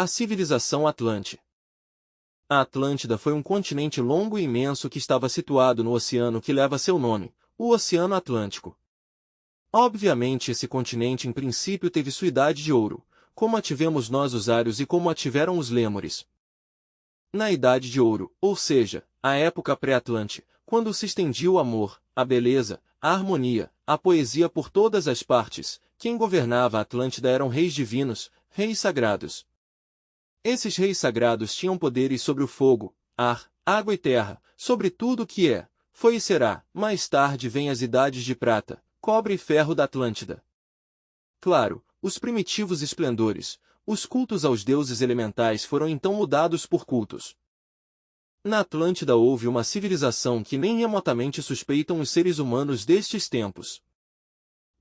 A civilização Atlante. A Atlântida foi um continente longo e imenso que estava situado no oceano que leva seu nome, o Oceano Atlântico. Obviamente esse continente em princípio teve sua idade de ouro, como a tivemos nós os ários e como a tiveram os lêmures. Na Idade de Ouro, ou seja, a época pré-Atlante, quando se estendia o amor, a beleza, a harmonia, a poesia por todas as partes, quem governava a Atlântida eram reis divinos, reis sagrados. Esses reis sagrados tinham poderes sobre o fogo, ar, água e terra, sobre tudo o que é, foi e será. Mais tarde vêm as idades de prata, cobre e ferro da Atlântida. Claro, os primitivos esplendores, os cultos aos deuses elementais foram então mudados por cultos. Na Atlântida houve uma civilização que nem remotamente suspeitam os seres humanos destes tempos.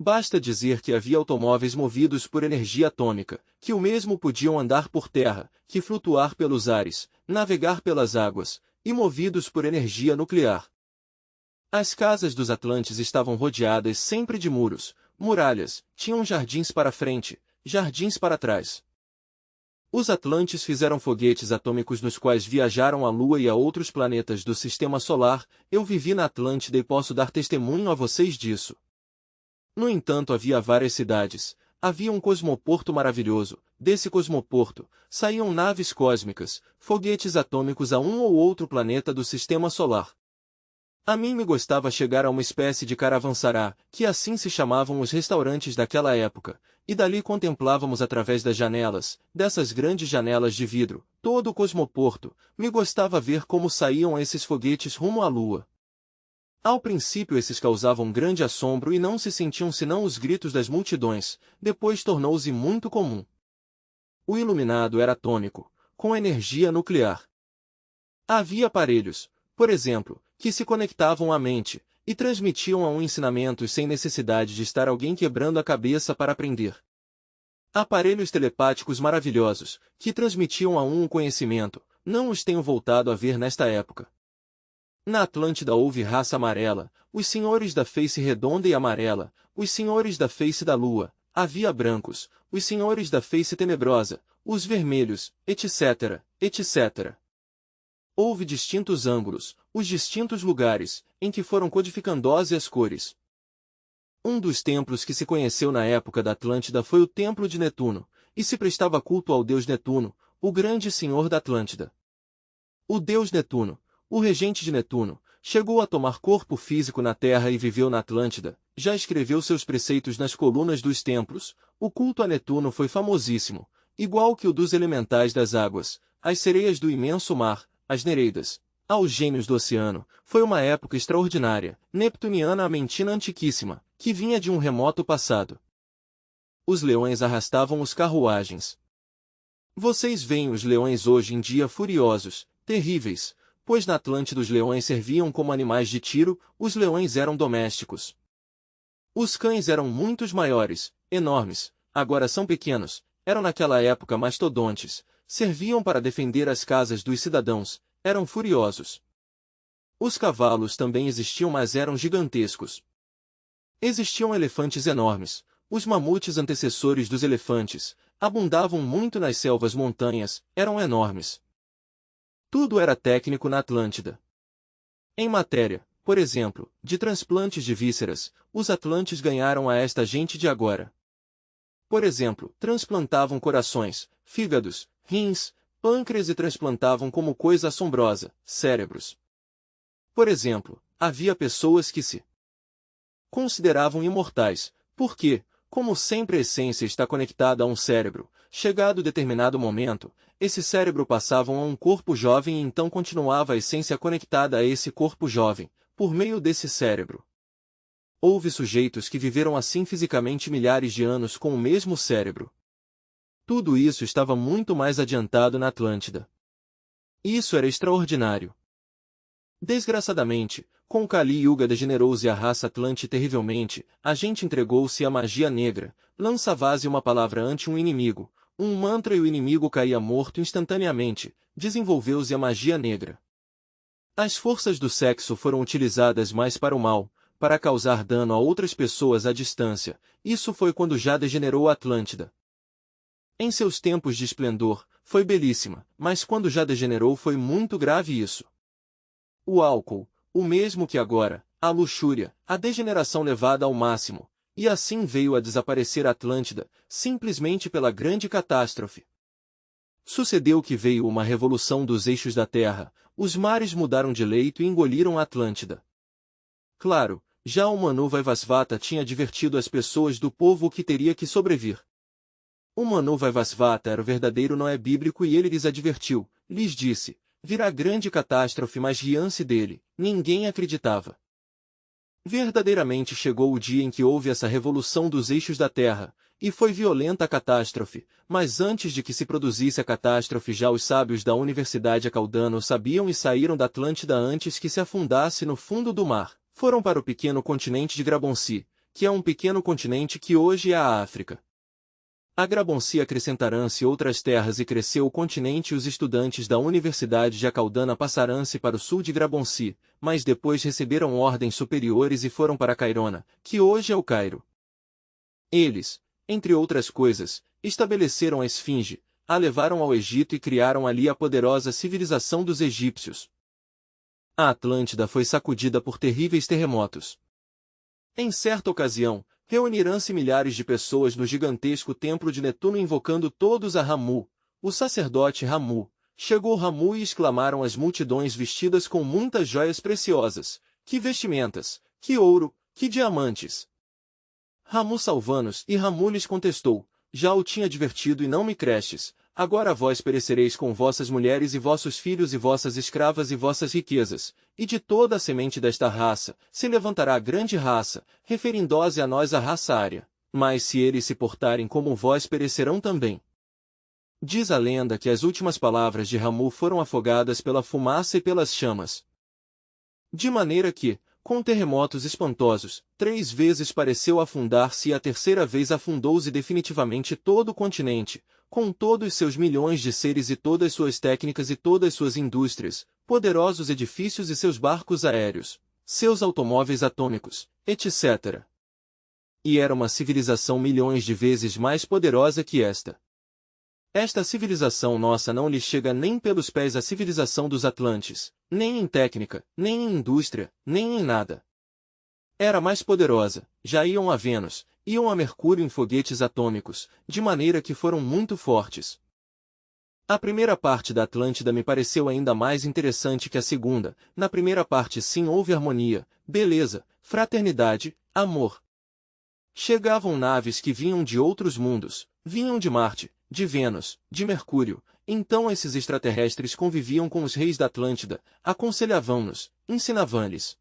Basta dizer que havia automóveis movidos por energia atômica, que o mesmo podiam andar por terra, que flutuar pelos ares, navegar pelas águas, e movidos por energia nuclear. As casas dos Atlantes estavam rodeadas sempre de muros, muralhas, tinham jardins para frente, jardins para trás. Os Atlantes fizeram foguetes atômicos nos quais viajaram à Lua e a outros planetas do Sistema Solar. Eu vivi na Atlântida e posso dar testemunho a vocês disso. No entanto, havia várias cidades, havia um cosmoporto maravilhoso, desse cosmoporto, saíam naves cósmicas, foguetes atômicos a um ou outro planeta do Sistema Solar. A mim me gostava chegar a uma espécie de caravançará, que assim se chamavam os restaurantes daquela época, e dali contemplávamos através das janelas, dessas grandes janelas de vidro, todo o cosmoporto. Me gostava ver como saíam esses foguetes rumo à Lua. Ao princípio esses causavam grande assombro e não se sentiam senão os gritos das multidões, depois tornou-se muito comum. O iluminado era atômico, com energia nuclear. Havia aparelhos, por exemplo, que se conectavam à mente, e transmitiam a um ensinamento sem necessidade de estar alguém quebrando a cabeça para aprender. Aparelhos telepáticos maravilhosos, que transmitiam a um conhecimento, não os tenho voltado a ver nesta época. Na Atlântida houve raça amarela, os senhores da face redonda e amarela, os senhores da face da lua, havia brancos, os senhores da face tenebrosa, os vermelhos, etc., etc. Houve distintos ângulos, os distintos lugares, em que foram codificando-se as cores. Um dos templos que se conheceu na época da Atlântida foi o Templo de Netuno, e se prestava culto ao deus Netuno, o grande senhor da Atlântida. O deus Netuno, o regente de Netuno, chegou a tomar corpo físico na Terra e viveu na Atlântida, já escreveu seus preceitos nas colunas dos templos. O culto a Netuno foi famosíssimo, igual que o dos elementais das águas, as sereias do imenso mar, as nereidas, aos gênios do oceano. Foi uma época extraordinária, neptuniana amentina antiquíssima, que vinha de um remoto passado. Os leões arrastavam os carruagens. Vocês veem os leões hoje em dia furiosos, terríveis, pois na Atlântida os leões serviam como animais de tiro, os leões eram domésticos. Os cães eram muito maiores, enormes, agora são pequenos, eram naquela época mastodontes, serviam para defender as casas dos cidadãos, eram furiosos. Os cavalos também existiam, mas eram gigantescos. Existiam elefantes enormes, os mamutes antecessores dos elefantes, abundavam muito nas selvas montanhas, eram enormes. Tudo era técnico na Atlântida. Em matéria, por exemplo, de transplantes de vísceras, os Atlantes ganharam a esta gente de agora. Por exemplo, transplantavam corações, fígados, rins, pâncreas e transplantavam como coisa assombrosa, cérebros. Por exemplo, havia pessoas que se consideravam imortais, porque, como sempre a essência está conectada a um cérebro, chegado determinado momento, esse cérebro passava a um corpo jovem e então continuava a essência conectada a esse corpo jovem, por meio desse cérebro. Houve sujeitos que viveram assim fisicamente milhares de anos com o mesmo cérebro. Tudo isso estava muito mais adiantado na Atlântida. Isso era extraordinário. Desgraçadamente, com o Kali Yuga degenerou-se a raça Atlante terrivelmente, a gente entregou-se à magia negra, lançava-se uma palavra ante um inimigo, um mantra e o inimigo caía morto instantaneamente, desenvolveu-se a magia negra. As forças do sexo foram utilizadas mais para o mal, para causar dano a outras pessoas à distância. Isso foi quando já degenerou a Atlântida. Em seus tempos de esplendor, foi belíssima, mas quando já degenerou foi muito grave isso. O álcool, o mesmo que agora, a luxúria, a degeneração levada ao máximo, e assim veio a desaparecer a Atlântida, simplesmente pela grande catástrofe. Sucedeu que veio uma revolução dos eixos da Terra, os mares mudaram de leito e engoliram a Atlântida. Claro, já o Manu Vaivasvata tinha advertido as pessoas do povo que teria que sobrevir. O Manu Vaivasvata era o verdadeiro Noé bíblico e ele lhes advertiu, lhes disse, virá grande catástrofe, mas riam-se dele, ninguém acreditava. Verdadeiramente chegou o dia em que houve essa revolução dos eixos da Terra, e foi violenta a catástrofe, mas antes de que se produzisse a catástrofe já os sábios da Universidade Acaudano sabiam e saíram da Atlântida antes que se afundasse no fundo do mar. Foram para o pequeno continente de Grabonci, que é um pequeno continente que hoje é a África. A Grabonci acrescentarão-se outras terras e cresceu o continente e os estudantes da Universidade de Acaudana passarão-se para o sul de Grabonci, mas depois receberam ordens superiores e foram para Cairona, que hoje é o Cairo. Eles, entre outras coisas, estabeleceram a Esfinge, a levaram ao Egito e criaram ali a poderosa civilização dos egípcios. A Atlântida foi sacudida por terríveis terremotos. Em certa ocasião, reunirão-se milhares de pessoas no gigantesco templo de Netuno invocando todos a Ramu, o sacerdote Ramu. Chegou Ramu e exclamaram as multidões vestidas com muitas joias preciosas, que vestimentas, que ouro, que diamantes. Ramu salva-nos, e Ramu lhes contestou, já o tinha advertido e não me crestes, agora vós perecereis com vossas mulheres e vossos filhos e vossas escravas e vossas riquezas, e de toda a semente desta raça, se levantará grande raça, referindo-se a nós a raça ária, mas se eles se portarem como vós perecerão também. Diz a lenda que as últimas palavras de Ramu foram afogadas pela fumaça e pelas chamas. De maneira que, com terremotos espantosos, 3 vezes pareceu afundar-se e a terceira vez afundou-se definitivamente todo o continente, com todos seus milhões de seres e todas suas técnicas e todas suas indústrias, poderosos edifícios e seus barcos aéreos, seus automóveis atômicos, etc. E era uma civilização milhões de vezes mais poderosa que esta. Esta civilização nossa não lhe chega nem pelos pés à civilização dos Atlantes, nem em técnica, nem em indústria, nem em nada. Era mais poderosa, já iam a Vênus, iam a Mercúrio em foguetes atômicos, de maneira que foram muito fortes. A primeira parte da Atlântida me pareceu ainda mais interessante que a segunda. Na primeira parte sim houve harmonia, beleza, fraternidade, amor. Chegavam naves que vinham de outros mundos, vinham de Marte, de Vênus, de Mercúrio. Então esses extraterrestres conviviam com os reis da Atlântida, aconselhavam-nos, ensinavam-lhes.